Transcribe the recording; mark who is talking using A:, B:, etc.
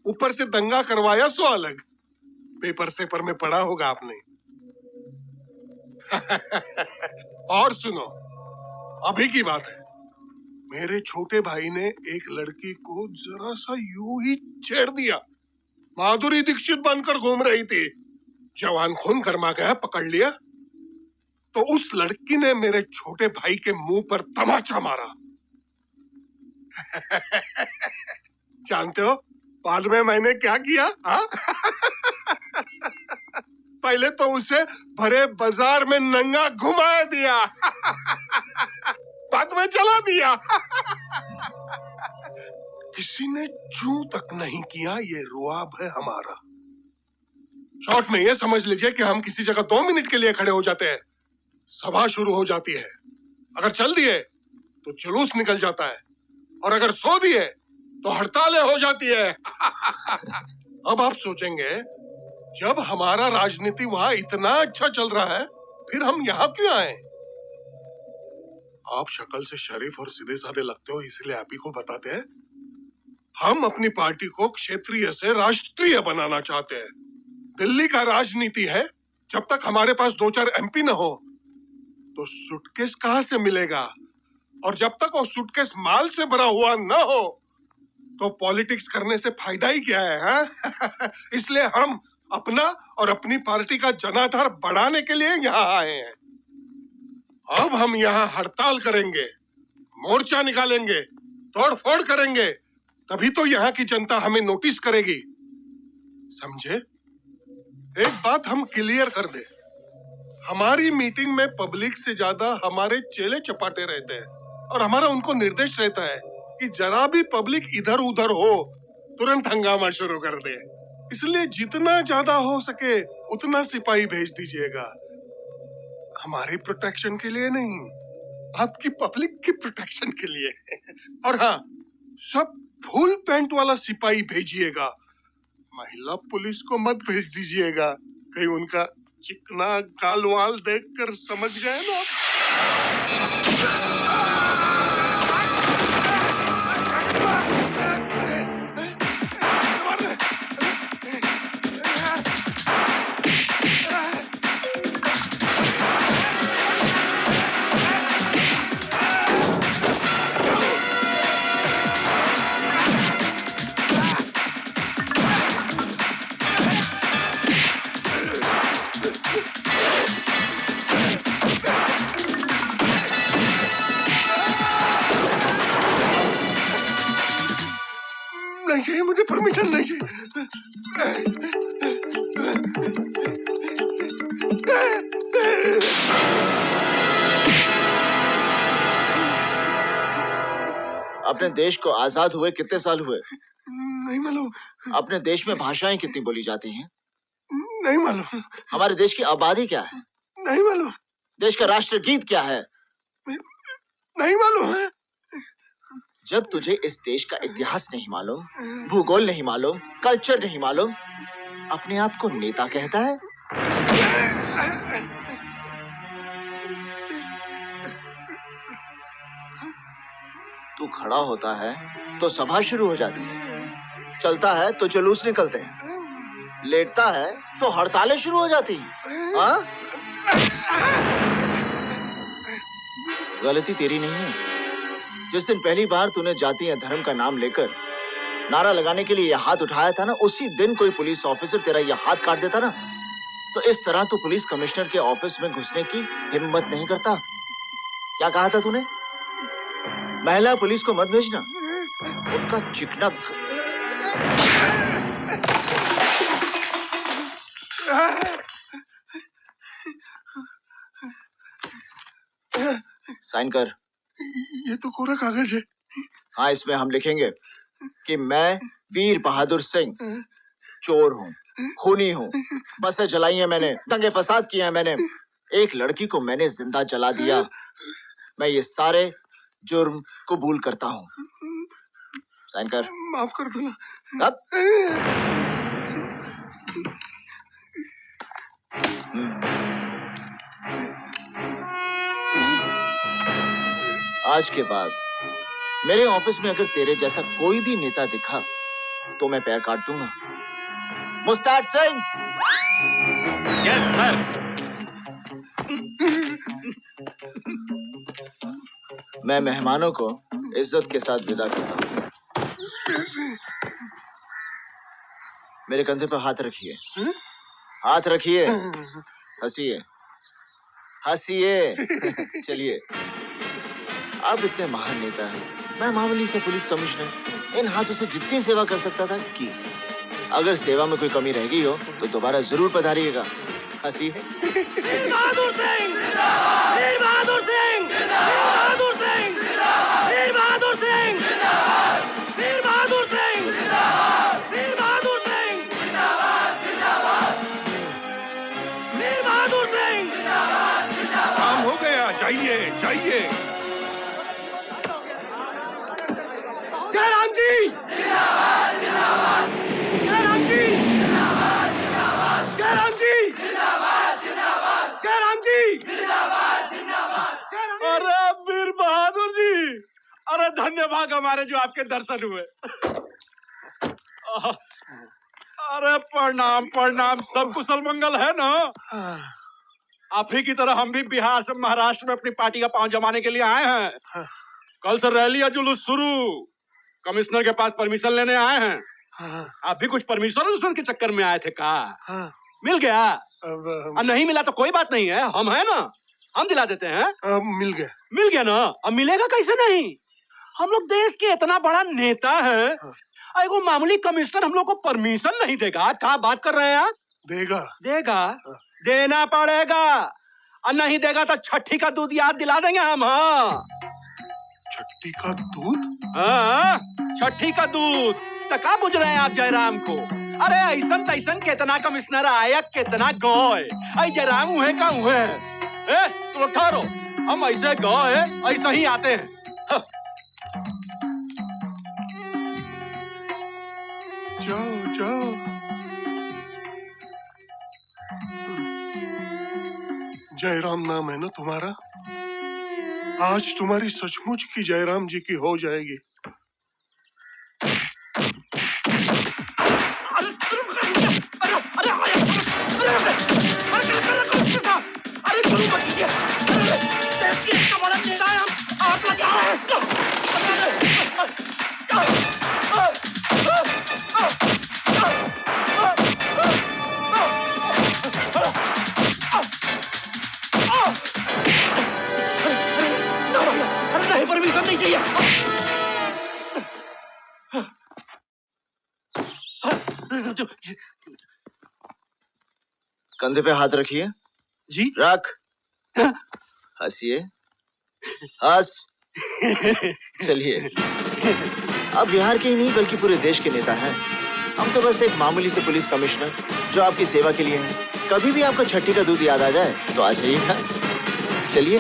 A: ऊपर से दंगा करवाया सो अलग। पेपर सेपर में पढ़ा होगा आपने। और सुनो, अभी की बात है, मेरे छोटे भाई ने एक लड़की को जरा सा यूं ही छेड़ दिया। माधुरी दीक्षित बनकर घूम रही थी, जवान खून गरमा गया, पकड़ लिया तो उस लड़की ने मेरे छोटे भाई के मुंह पर तमाचा मारा। जानते हो बाद में मैंने क्या किया? पहले तो उसे भरे बाजार में नंगा घुमा दिया, बाद में चला दिया। किसी ने चू तक नहीं किया, ये रुआब है हमारा। शॉर्ट में ये समझ लीजिए कि हम किसी जगह 2 मिनट के लिए खड़े हो जाते हैं, सभा शुरू हो जाती है। अगर चल दिए तो जुलूस निकल जाता है, और अगर सो दिए तो हड़तालें हो जाती है। अब आप सोचेंगे, जब हमारा राजनीति वहां इतना अच्छा चल रहा है, फिर हम यहाँ क्यों आए? आप शक्ल से शरीफ और सीधे साधे लगते हो, इसलिए आप ही को बताते हैं। हम अपनी पार्टी को क्षेत्रीय से राष्ट्रीय बनाना चाहते हैं। दिल्ली का राजनीति है, जब तक हमारे पास 2-4 MP न हो तो सूटकेस कहां से मिलेगा, और जब तक वो सूटकेस माल से भरा हुआ न हो तो पॉलिटिक्स करने से फायदा ही क्या है, हा? इसलिए हम अपना और अपनी पार्टी का जनाधार बढ़ाने के लिए यहाँ आए हैं। अब हम यहाँ हड़ताल करेंगे, मोर्चा निकालेंगे, तोड़फोड़ करेंगे, तभी तो यहाँ की जनता हमें नोटिस करेगी। समझे? एक बात हम क्लियर कर दे, हमारी मीटिंग में पब्लिक से ज्यादा हमारे चेले चपाटे रहते हैं, और हमारा उनको निर्देश रहता है कि जरा भी पब्लिक इधर उधर हो तुरंत हंगामा शुरू कर दे। इसलिए जितना ज्यादा हो सके उतना सिपाही भेज दीजिएगा, हमारी प्रोटेक्शन के लिए नहीं, आपकी पब्लिक की प्रोटेक्शन के लिए। और हाँ, सब फुल पैंट वाला सिपाही भेजिएगा, महिला पुलिस को मत भेज दीजिएगा, कहीं उनका चिकना गाल वाल देखकर समझ गए ना। नहीं चाहिए, मुझे परमिशन नहीं चाहिए।
B: अपने देश को आजाद हुए कितने साल हुए?
A: नहीं मालूम।
B: अपने देश में भाषाएं कितनी बोली जाती हैं?
A: नहीं मालूम।
B: हमारे देश की आबादी क्या है?
A: नहीं मालूम।
B: देश का राष्ट्रगीत क्या है?
A: नहीं मालूम है।
B: जब तुझे इस देश का इतिहास नहीं मालूम, भूगोल नहीं मालूम, कल्चर नहीं मालूम, अपने आप को नेता कहता है? तू खड़ा होता है तो सभा शुरू हो जाती है, चलता है तो जुलूस निकलते हैं, लेटता है तो हड़तालें शुरू हो जाती हैं। हाँ? गलती तेरी नहीं है। जिस दिन पहली बार तूने जाति या धर्म का नाम लेकर नारा लगाने के लिए यह हाथ उठाया था ना, उसी दिन कोई पुलिस ऑफिसर तेरा यह हाथ काट देता ना, तो इस तरह तू पुलिस कमिश्नर के ऑफिस में घुसने की हिम्मत नहीं करता। क्या कहा था तूने? महिला पुलिस को मत भेजना, उनका चिकना। साइन कर।
A: ये तो कोरा कागज है।
B: हाँ, इसमें हम लिखेंगे कि मैं वीर बहादुर सिंह चोर हूँ, खूनी हूँ, बसें जलाई हैं मैंने, दंगे फसाद किए हैं मैंने, एक लड़की को मैंने जिंदा जला दिया, मैं ये सारे जुर्म कबूल करता हूँ। साइन कर।
A: माफ कर दो ना।
B: अब आज के बाद मेरे ऑफिस में अगर तेरे जैसा कोई भी नेता दिखा तो मैं पैर काट दूंगा। मुस्ताद सिंह।
C: Yes sir.
B: मैं मेहमानों को इज्जत के साथ विदा करता हूँ। मेरे कंधे पर हाथ रखिए। हाथ रखिए। हंसिए हंसिए। चलिए। आप इतने महान नेता हैं, मैं मामूली से पुलिस कमिश्नर इन हाथों से जितनी सेवा कर सकता था की। अगर सेवा में कोई कमी रह गई हो तो दोबारा जरूर पधारिएगा। हंसिए।
C: वीर बहादुर सिंह, वीर बहादुर सिंह, वीर बहादुर सिंह, वीर बहादुर सिंह, वीर बहादुर सिंह, वीर बहादुर सिंह, वीर बहादुर सिंह।
A: काम हो गया, जाइए जाइए।
C: जयराम जी, जयराम जी, जयराम जी, जयराम जी। अरे वीर बहादुर जी, अरे धन्यवाद हमारे जो आपके दर्शन हुए। अरे प्रणाम प्रणाम, सब कुशल मंगल है ना? आप ही की तरह हम भी बिहार से महाराष्ट्र में अपनी पार्टी का पांव जमाने के लिए आए हैं। कल से रैली या जुलूस शुरू। कमिश्नर के पास परमिशन लेने आए हैं। आप भी कुछ परमिशन के चक्कर में आए थे का? मिल गया? नहीं मिला तो कोई बात नहीं है, हम है ना, हम दिला देते हैं।
A: मिल गया।
C: मिल गया ना? अब मिलेगा कैसे नहीं? हम लोग देश के इतना बड़ा नेता है, एगो मामूली कमिश्नर हम लोग को परमिशन नहीं देगा? क्या बात कर रहे हैं आप?
A: देगा
C: देगा, देना पड़ेगा, और नहीं देगा तो छठी का दूध याद दिला देंगे हम। हाँ,
A: छठी का दूध?
C: हाँ, छठी का दूध। तो क्या बुझ रहे हैं आप जयराम को? अरे ऐसन तैसन कितना कमिश्नर आया, कितना गए, आई जयराम हुए का हुए। तुम लोग ठहरो, हम ऐसे गए ऐसे ही आते हैं। हाँ।
A: जाओ जाओ। जयराम नाम है ना तुम्हारा? आज तुम्हारी सचमुच की जयराम जी की हो जाएगी।
C: परमिशन नहीं चाहिए।
B: कंधे पे हाथ रखिए।
C: जी
B: रख। हंसिए। हंस। चलिए। आप बिहार के ही नहीं बल्कि पूरे देश के नेता हैं। हम तो बस एक मामूली से पुलिस कमिश्नर जो आपकी सेवा के लिए हैं। कभी भी आपको छठी का दूध याद आ जाए तो आ जाइएगा। चलिए।